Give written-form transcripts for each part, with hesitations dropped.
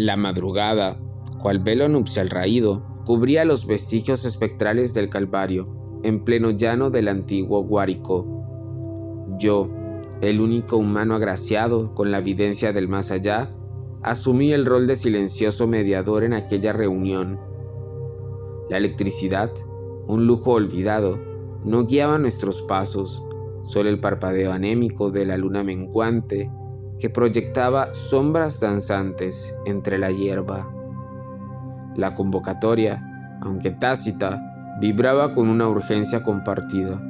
La madrugada, cual velo nupcial raído, cubría los vestigios espectrales del Calvario, en pleno llano del antiguo Guárico. Yo, el único humano agraciado con la evidencia del más allá, asumí el rol de silencioso mediador en aquella reunión. La electricidad, un lujo olvidado, no guiaba nuestros pasos, solo el parpadeo anémico de la luna menguante que proyectaba sombras danzantes entre la hierba. La convocatoria, aunque tácita, vibraba con una urgencia compartida: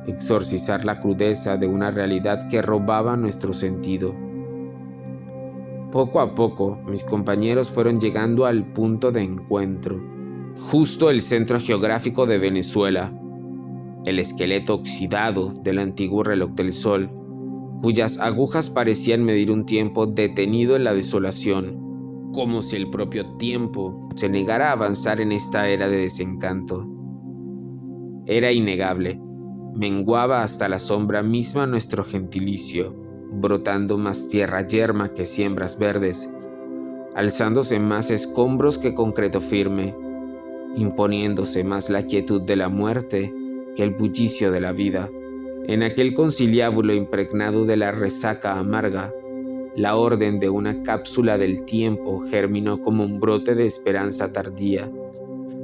exorcizar la crudeza de una realidad que robaba nuestro sentido. Poco a poco, mis compañeros fueron llegando al punto de encuentro, justo el centro geográfico de Venezuela, el esqueleto oxidado del antiguo reloj del sol, cuyas agujas parecían medir un tiempo detenido en la desolación, como si el propio tiempo se negara a avanzar en esta era de desencanto. Era innegable, menguaba hasta la sombra misma nuestro gentilicio, brotando más tierra yerma que siembras verdes, alzándose más escombros que concreto firme, imponiéndose más la quietud de la muerte que el bullicio de la vida. En aquel conciliábulo impregnado de la resaca amarga, la orden de una cápsula del tiempo germinó como un brote de esperanza tardía,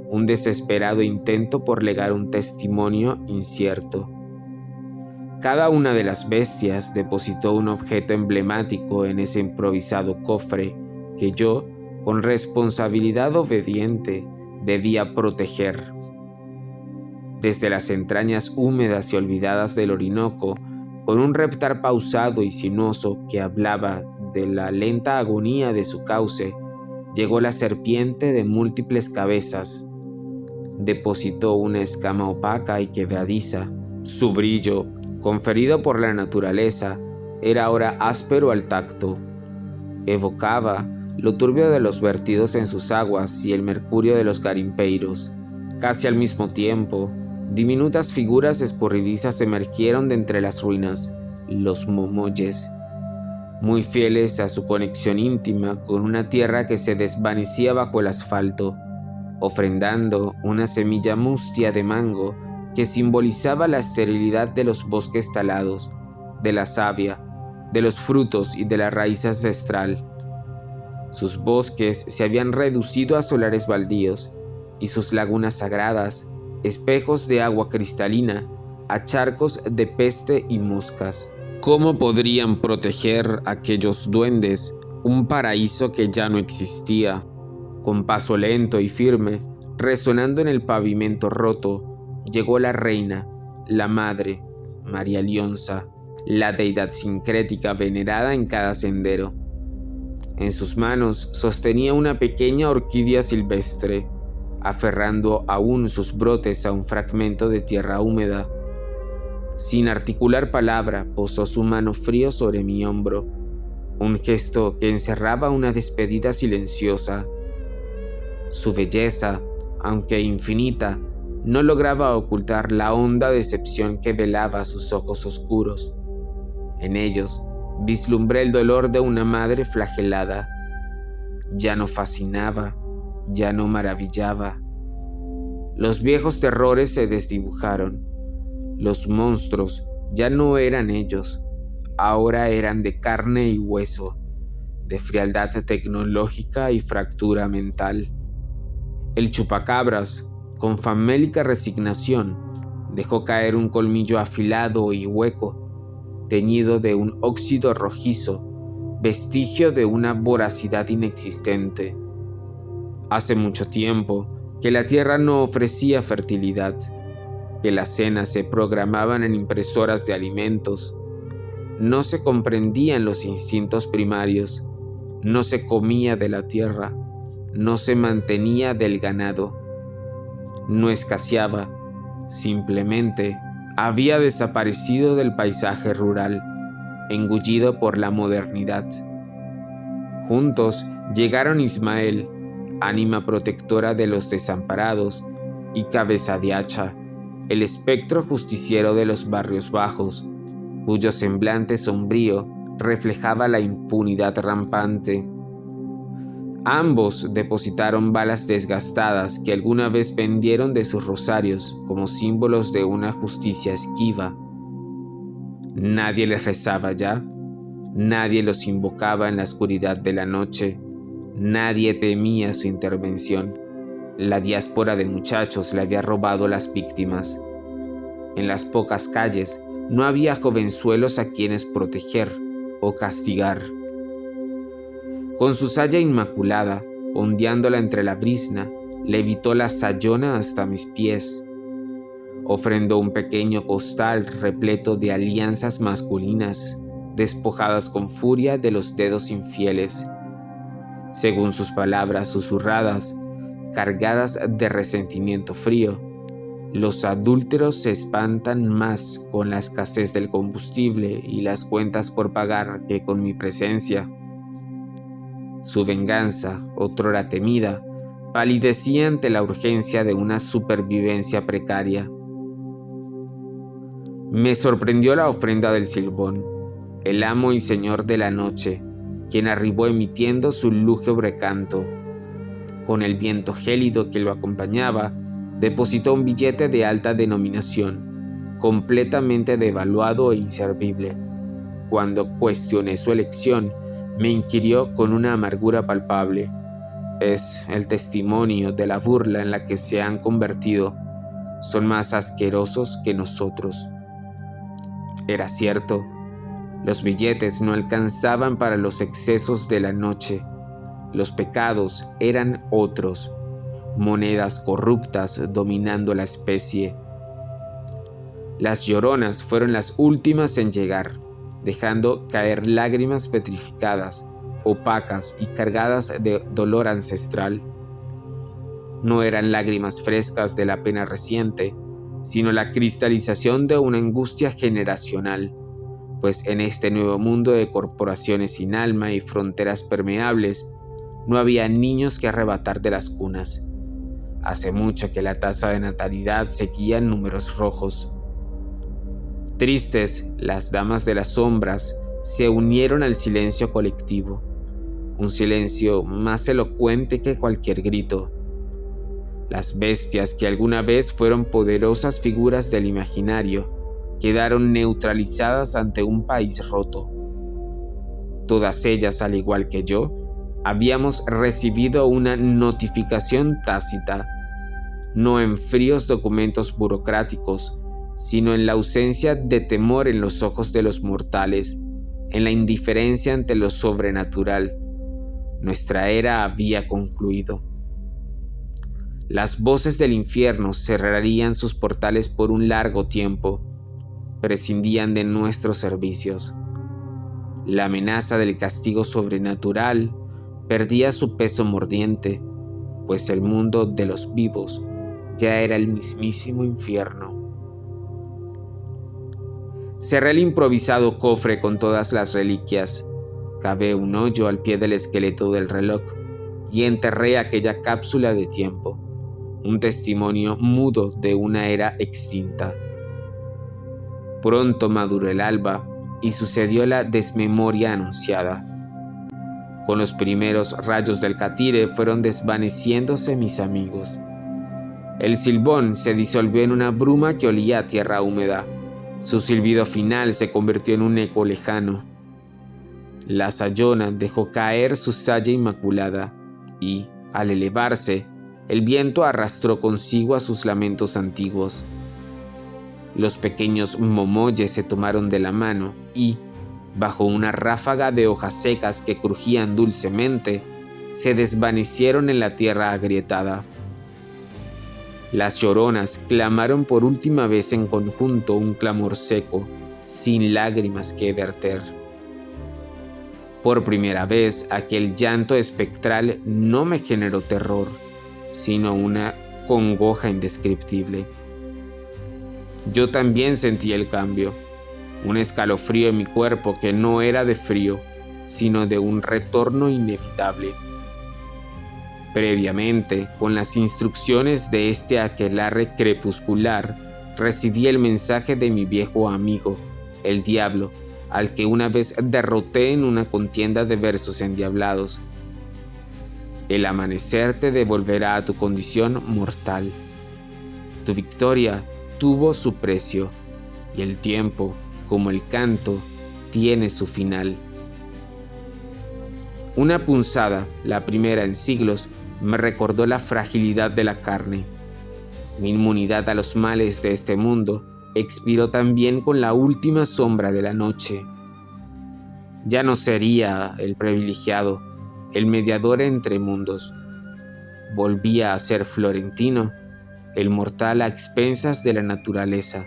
un desesperado intento por legar un testimonio incierto. Cada una de las bestias depositó un objeto emblemático en ese improvisado cofre que yo, con responsabilidad obediente, debía proteger. Desde las entrañas húmedas y olvidadas del Orinoco, con un reptar pausado y sinuoso que hablaba de la lenta agonía de su cauce, llegó la serpiente de múltiples cabezas. Depositó una escama opaca y quebradiza. Su brillo, conferido por la naturaleza, era ahora áspero al tacto. Evocaba lo turbio de los vertidos en sus aguas y el mercurio de los garimpeiros. Casi al mismo tiempo, diminutas figuras escurridizas emergieron de entre las ruinas, los momoyes, muy fieles a su conexión íntima con una tierra que se desvanecía bajo el asfalto, ofrendando una semilla mustia de mango que simbolizaba la esterilidad de los bosques talados, de la savia, de los frutos y de la raíz ancestral. Sus bosques se habían reducido a solares baldíos y sus lagunas sagradas, espejos de agua cristalina, a charcos de peste y moscas. ¿Cómo podrían proteger aquellos duendes un paraíso que ya no existía? Con paso lento y firme, resonando en el pavimento roto, llegó la reina, la madre, María Lionza, la deidad sincrética venerada en cada sendero. En sus manos sostenía una pequeña orquídea silvestre, aferrando aún sus brotes a un fragmento de tierra húmeda. Sin articular palabra, posó su mano frío sobre mi hombro, un gesto que encerraba una despedida silenciosa. Su belleza, aunque infinita, no lograba ocultar la honda decepción que velaba sus ojos oscuros. En ellos vislumbré el dolor de una madre flagelada. Ya no fascinaba, ya no maravillaba. Los viejos terrores se desdibujaron. Los monstruos ya no eran ellos, ahora eran de carne y hueso, de frialdad tecnológica y fractura mental. El chupacabras, con famélica resignación, dejó caer un colmillo afilado y hueco, teñido de un óxido rojizo, vestigio de una voracidad inexistente. Hace mucho tiempo que la tierra no ofrecía fertilidad, que las cenas se programaban en impresoras de alimentos. No se comprendían los instintos primarios, no se comía de la tierra, no se mantenía del ganado. No escaseaba, simplemente había desaparecido del paisaje rural, engullido por la modernidad. Juntos llegaron Ismael, ánima protectora de los desamparados, y Cabeza de Hacha, el espectro justiciero de los barrios bajos, cuyo semblante sombrío reflejaba la impunidad rampante. Ambos depositaron balas desgastadas que alguna vez pendieron de sus rosarios como símbolos de una justicia esquiva. Nadie les rezaba ya, nadie los invocaba en la oscuridad de la noche, nadie temía su intervención. La diáspora de muchachos le había robado las víctimas. En las pocas calles no había jovenzuelos a quienes proteger o castigar. Con su saya inmaculada, ondeándola entre la brizna, levitó la sayona hasta mis pies. Ofrendó un pequeño costal repleto de alianzas masculinas, despojadas con furia de los dedos infieles. Según sus palabras susurradas, cargadas de resentimiento frío, los adúlteros se espantan más con la escasez del combustible y las cuentas por pagar que con mi presencia. Su venganza, otrora temida, palidecía ante la urgencia de una supervivencia precaria. Me sorprendió la ofrenda del Silbón, el amo y señor de la noche, quien arribó emitiendo su lúgubre canto. Con el viento gélido que lo acompañaba, depositó un billete de alta denominación, completamente devaluado e inservible. Cuando cuestioné su elección, me inquirió con una amargura palpable. Es el testimonio de la burla en la que se han convertido. Son más asquerosos que nosotros. Era cierto. Los billetes no alcanzaban para los excesos de la noche. Los pecados eran otros, monedas corruptas dominando la especie. Las lloronas fueron las últimas en llegar, dejando caer lágrimas petrificadas, opacas y cargadas de dolor ancestral. No eran lágrimas frescas de la pena reciente, sino la cristalización de una angustia generacional, pues en este nuevo mundo de corporaciones sin alma y fronteras permeables, no había niños que arrebatar de las cunas. Hace mucho que la tasa de natalidad seguía en números rojos. Tristes, las damas de las sombras se unieron al silencio colectivo, un silencio más elocuente que cualquier grito. Las bestias que alguna vez fueron poderosas figuras del imaginario quedaron neutralizadas ante un país roto. Todas ellas, al igual que yo, habíamos recibido una notificación tácita, no en fríos documentos burocráticos, sino en la ausencia de temor en los ojos de los mortales, en la indiferencia ante lo sobrenatural. Nuestra era había concluido. Las voces del infierno cerrarían sus portales por un largo tiempo, prescindían de nuestros servicios. La amenaza del castigo sobrenatural perdía su peso mordiente, pues el mundo de los vivos ya era el mismísimo infierno. Cerré el improvisado cofre con todas las reliquias, cavé un hoyo al pie del esqueleto del reloj y enterré aquella cápsula de tiempo, un testimonio mudo de una era extinta. Pronto maduró el alba y sucedió la desmemoria anunciada. Con los primeros rayos del catire fueron desvaneciéndose mis amigos. El silbón se disolvió en una bruma que olía a tierra húmeda. Su silbido final se convirtió en un eco lejano. La sayona dejó caer su saya inmaculada y, al elevarse, el viento arrastró consigo a sus lamentos antiguos. Los pequeños momoyes se tomaron de la mano y, bajo una ráfaga de hojas secas que crujían dulcemente, se desvanecieron en la tierra agrietada. Las lloronas clamaron por última vez en conjunto un clamor seco, sin lágrimas que verter. Por primera vez, aquel llanto espectral no me generó terror, sino una congoja indescriptible. Yo también sentí el cambio, un escalofrío en mi cuerpo que no era de frío, sino de un retorno inevitable. Previamente, con las instrucciones de este aquelarre crepuscular, recibí el mensaje de mi viejo amigo, el diablo, al que una vez derroté en una contienda de versos endiablados. El amanecer te devolverá a tu condición mortal. Tu victoria tuvo su precio, y el tiempo, como el canto, tiene su final. Una punzada, la primera en siglos, me recordó la fragilidad de la carne. Mi inmunidad a los males de este mundo expiró también con la última sombra de la noche. Ya no sería el privilegiado, el mediador entre mundos. Volvía a ser Florentino, el mortal a expensas de la naturaleza.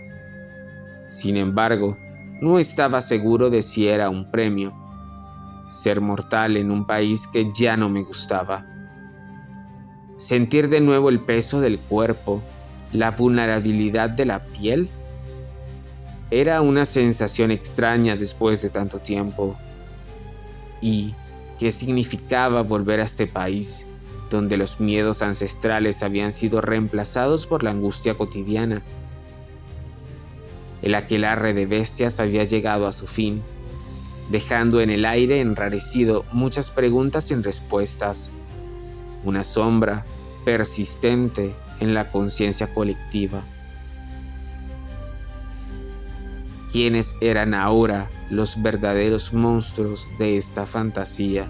Sin embargo, no estaba seguro de si era un premio. Ser mortal en un país que ya no me gustaba. Sentir de nuevo el peso del cuerpo, la vulnerabilidad de la piel. Era una sensación extraña después de tanto tiempo. ¿Y qué significaba volver a este país, donde los miedos ancestrales habían sido reemplazados por la angustia cotidiana? El aquelarre de bestias había llegado a su fin, dejando en el aire enrarecido muchas preguntas sin respuestas, una sombra persistente en la conciencia colectiva. ¿Quiénes eran ahora los verdaderos monstruos de esta fantasía?